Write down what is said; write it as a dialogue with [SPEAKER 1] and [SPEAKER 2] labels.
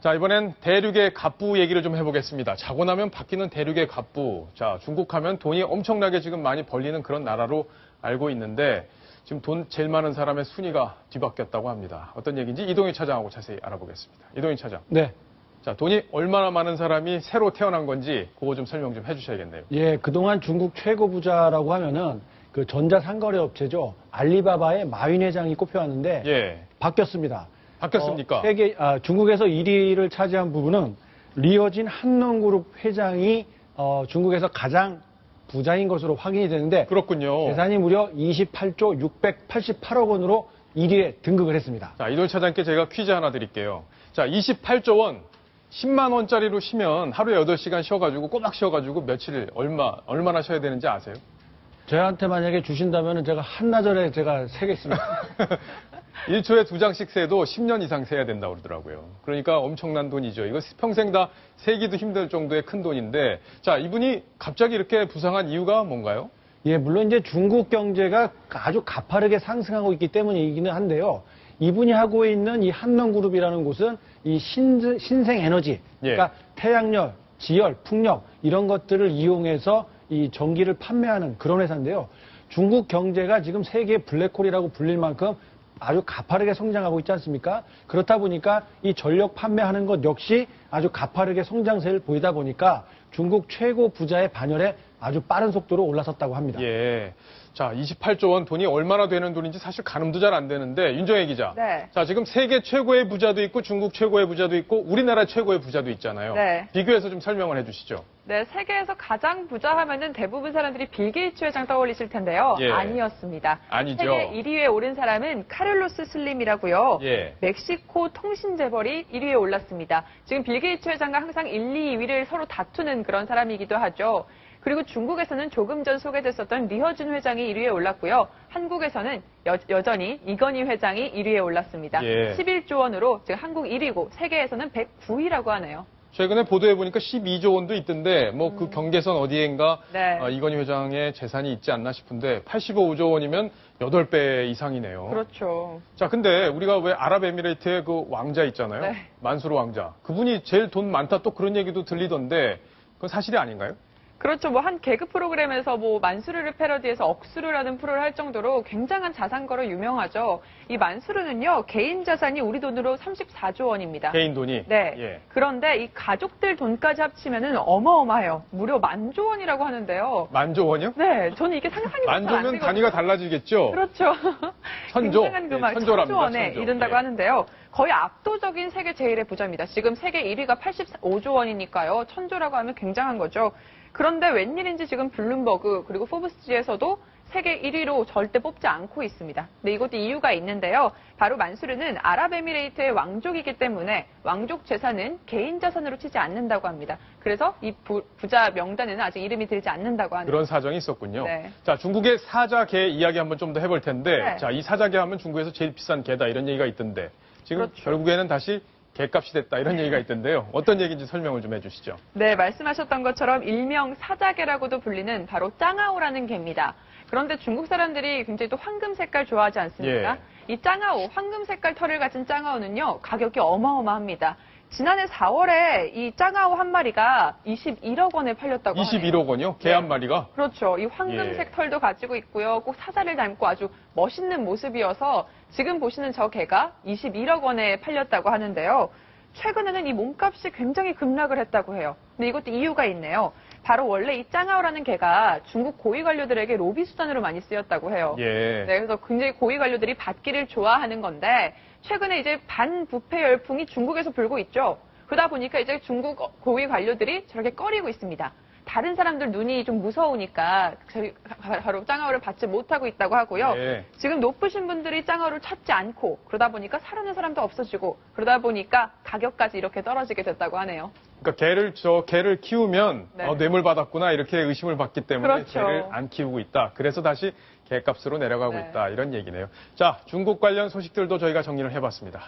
[SPEAKER 1] 자, 이번엔 대륙의 갑부 얘기를 좀 해보겠습니다. 자고 나면 바뀌는 대륙의 갑부. 자, 중국 하면 돈이 엄청나게 지금 많이 벌리는 그런 나라로 알고 있는데 지금 돈 제일 많은 사람의 순위가 뒤바뀌었다고 합니다. 어떤 얘기인지 이동희 차장하고 자세히 알아보겠습니다. 이동희 차장.
[SPEAKER 2] 네.
[SPEAKER 1] 자, 돈이 얼마나 많은 사람이 새로 태어난 건지 그거 좀 설명 좀 해주셔야겠네요.
[SPEAKER 2] 예, 그동안 중국 최고 부자라고 하면은 그 전자상거래 업체죠. 알리바바의 마윈 회장이 꼽혀왔는데
[SPEAKER 1] 예.
[SPEAKER 2] 바뀌었습니다.
[SPEAKER 1] 바뀌었습니까?
[SPEAKER 2] 중국에서 1위를 차지한 부분은 리어진 한농그룹 회장이 중국에서 가장 부자인 것으로 확인이 되는데
[SPEAKER 1] 그렇군요.
[SPEAKER 2] 재산이 무려 28조 688억 원으로 1위에 등극을 했습니다.
[SPEAKER 1] 자, 이동희 차장께 제가 퀴즈 하나 드릴게요. 자, 28조 원, 10만 원짜리로 쉬면 하루에 8시간 쉬어가지고 꼬박 쉬어가지고 며칠 얼마나 쉬어야 되는지 아세요?
[SPEAKER 2] 저한테 만약에 주신다면 제가 한나절에 제가 세겠습니다.
[SPEAKER 1] 1초에 2장씩 세도 10년 이상 세야 된다고 그러더라고요. 그러니까 엄청난 돈이죠. 이거 평생 다 세기도 힘들 정도의 큰 돈인데, 자, 이분이 갑자기 이렇게 부상한 이유가 뭔가요?
[SPEAKER 2] 예, 물론 이제 중국 경제가 아주 가파르게 상승하고 있기 때문이기는 한데요. 이분이 하고 있는 이 한농그룹이라는 곳은 이 신생 에너지, 그러니까 태양열, 지열, 풍력 이런 것들을 이용해서 이 전기를 판매하는 그런 회사인데요. 중국 경제가 지금 세계 블랙홀이라고 불릴 만큼 아주 가파르게 성장하고 있지 않습니까? 그렇다 보니까 이 전력 판매하는 것 역시 아주 가파르게 성장세를 보이다 보니까 중국 최고 부자의 반열에 아주 빠른 속도로 올라섰다고 합니다.
[SPEAKER 1] 예. 자, 28조 원 돈이 얼마나 되는 돈인지 사실 가늠도 잘 안 되는데 윤정혜 기자.
[SPEAKER 3] 네.
[SPEAKER 1] 자, 지금 세계 최고의 부자도 있고 중국 최고의 부자도 있고 우리나라 최고의 부자도 있잖아요.
[SPEAKER 3] 네.
[SPEAKER 1] 비교해서 좀 설명을 해주시죠.
[SPEAKER 3] 네, 세계에서 가장 부자 하면은 대부분 사람들이 빌 게이츠 회장 떠올리실 텐데요.
[SPEAKER 1] 예.
[SPEAKER 3] 아니었습니다.
[SPEAKER 1] 아니죠.
[SPEAKER 3] 세계 1위에 오른 사람은 카를로스 슬림이라고요.
[SPEAKER 1] 예.
[SPEAKER 3] 멕시코 통신재벌이 1위에 올랐습니다. 지금 빌 게이츠 회장과 항상 1, 2위를 서로 다투는 그런 사람이기도 하죠. 그리고 중국에서는 조금 전 소개됐었던 리허준 회장이 1위에 올랐고요. 한국에서는 여전히 이건희 회장이 1위에 올랐습니다.
[SPEAKER 1] 예.
[SPEAKER 3] 11조 원으로 지금 한국 1위고 세계에서는 109위라고 하네요.
[SPEAKER 1] 최근에 보도해 보니까 12조 원도 있던데 뭐 그 경계선 어디엔가
[SPEAKER 3] 네.
[SPEAKER 1] 이건희 회장의 재산이 있지 않나 싶은데 85조 원이면 8배 이상이네요.
[SPEAKER 3] 그렇죠.
[SPEAKER 1] 자, 근데 우리가 왜 아랍에미레이트의 그 왕자 있잖아요.
[SPEAKER 3] 네.
[SPEAKER 1] 만수르 왕자. 그분이 제일 돈 많다 또 그런 얘기도 들리던데 그건 사실이 아닌가요?
[SPEAKER 3] 그렇죠. 뭐 한 개그 프로그램에서 뭐 만수르를 패러디해서 억수르라는 프로를 할 정도로 굉장한 자산가로 유명하죠. 이 만수르는요, 개인 자산이 우리 돈으로 34조 원입니다.
[SPEAKER 1] 개인 돈이?
[SPEAKER 3] 네.
[SPEAKER 1] 예.
[SPEAKER 3] 그런데 이 가족들 돈까지 합치면은 어마어마해요. 무려 10,000조 원이라고 하는데요.
[SPEAKER 1] 10,000조 원이요?
[SPEAKER 3] 네. 저는 이게 상상이 안
[SPEAKER 1] 만조면
[SPEAKER 3] 되거든요.
[SPEAKER 1] 단위가 달라지겠죠?
[SPEAKER 3] 그렇죠.
[SPEAKER 1] 천조.
[SPEAKER 3] 굉장한 금액,
[SPEAKER 1] 예, 천조랍니다,
[SPEAKER 3] 1,000조 원에
[SPEAKER 1] 천조.
[SPEAKER 3] 이른다고
[SPEAKER 1] 예.
[SPEAKER 3] 하는데요. 거의 압도적인 세계 제일의 부자입니다. 지금 세계 1위가 85조 원이니까요. 1,000조라고 하면 굉장한 거죠. 그런데 웬일인지 지금 블룸버그 그리고 포브스지에서도 세계 1위로 절대 뽑지 않고 있습니다. 근데 이것도 이유가 있는데요. 바로 만수르는 아랍에미레이트의 왕족이기 때문에 왕족 재산은 개인 자산으로 치지 않는다고 합니다. 그래서 이 부자 명단에는 아직 이름이 들지 않는다고 하는
[SPEAKER 1] 그런 사정이 있었군요.
[SPEAKER 3] 네.
[SPEAKER 1] 자, 중국의 사자개 이야기 한번 좀 더 해볼 텐데,
[SPEAKER 3] 네.
[SPEAKER 1] 자, 이 사자개 하면 중국에서 제일 비싼 개다 이런 얘기가 있던데, 지금
[SPEAKER 3] 그렇죠.
[SPEAKER 1] 결국에는 다시 개값이 됐다 이런 얘기가 있던데요. 어떤 얘기인지 설명을 좀 해주시죠.
[SPEAKER 3] 네, 말씀하셨던 것처럼 일명 사자개라고도 불리는 바로 짱아오라는 개입니다. 그런데 중국 사람들이 굉장히 또 황금 색깔 좋아하지 않습니까? 이 짱아오, 황금 색깔 털을 가진 짱아오는요, 가격이 어마어마합니다. 지난해 4월에 이 짱아오 한 마리가 21억 원에 팔렸다고 하네요.
[SPEAKER 1] 21억 원이요? 개
[SPEAKER 3] 네.
[SPEAKER 1] 한 마리가?
[SPEAKER 3] 그렇죠. 이 황금색 털도 가지고 있고요. 꼭 사자를 닮고 아주 멋있는 모습이어서 지금 보시는 저 개가 21억 원에 팔렸다고 하는데요. 최근에는 이 몸값이 굉장히 급락을 했다고 해요. 근데 이것도 이유가 있네요. 바로 원래 이 짱아오라는 개가 중국 고위 관료들에게 로비 수단으로 많이 쓰였다고 해요.
[SPEAKER 1] 예.
[SPEAKER 3] 네, 그래서 굉장히 고위 관료들이 받기를 좋아하는 건데 최근에 이제 반부패 열풍이 중국에서 불고 있죠. 그러다 보니까 이제 중국 고위 관료들이 저렇게 꺼리고 있습니다. 다른 사람들 눈이 좀 무서우니까 바로 짱아오를 받지 못하고 있다고 하고요.
[SPEAKER 1] 예.
[SPEAKER 3] 지금 높으신 분들이 짱아오를 찾지 않고 그러다 보니까 사려는 사람도 없어지고 그러다 보니까 가격까지 이렇게 떨어지게 됐다고 하네요.
[SPEAKER 1] 그러니까 개를 키우면
[SPEAKER 3] 네.
[SPEAKER 1] 뇌물 받았구나 이렇게 의심을 받기 때문에
[SPEAKER 3] 그렇죠.
[SPEAKER 1] 개를 안 키우고 있다. 그래서 다시 개값으로 내려가고
[SPEAKER 3] 네.
[SPEAKER 1] 있다. 이런 얘기네요. 자, 중국 관련 소식들도 저희가 정리를 해봤습니다.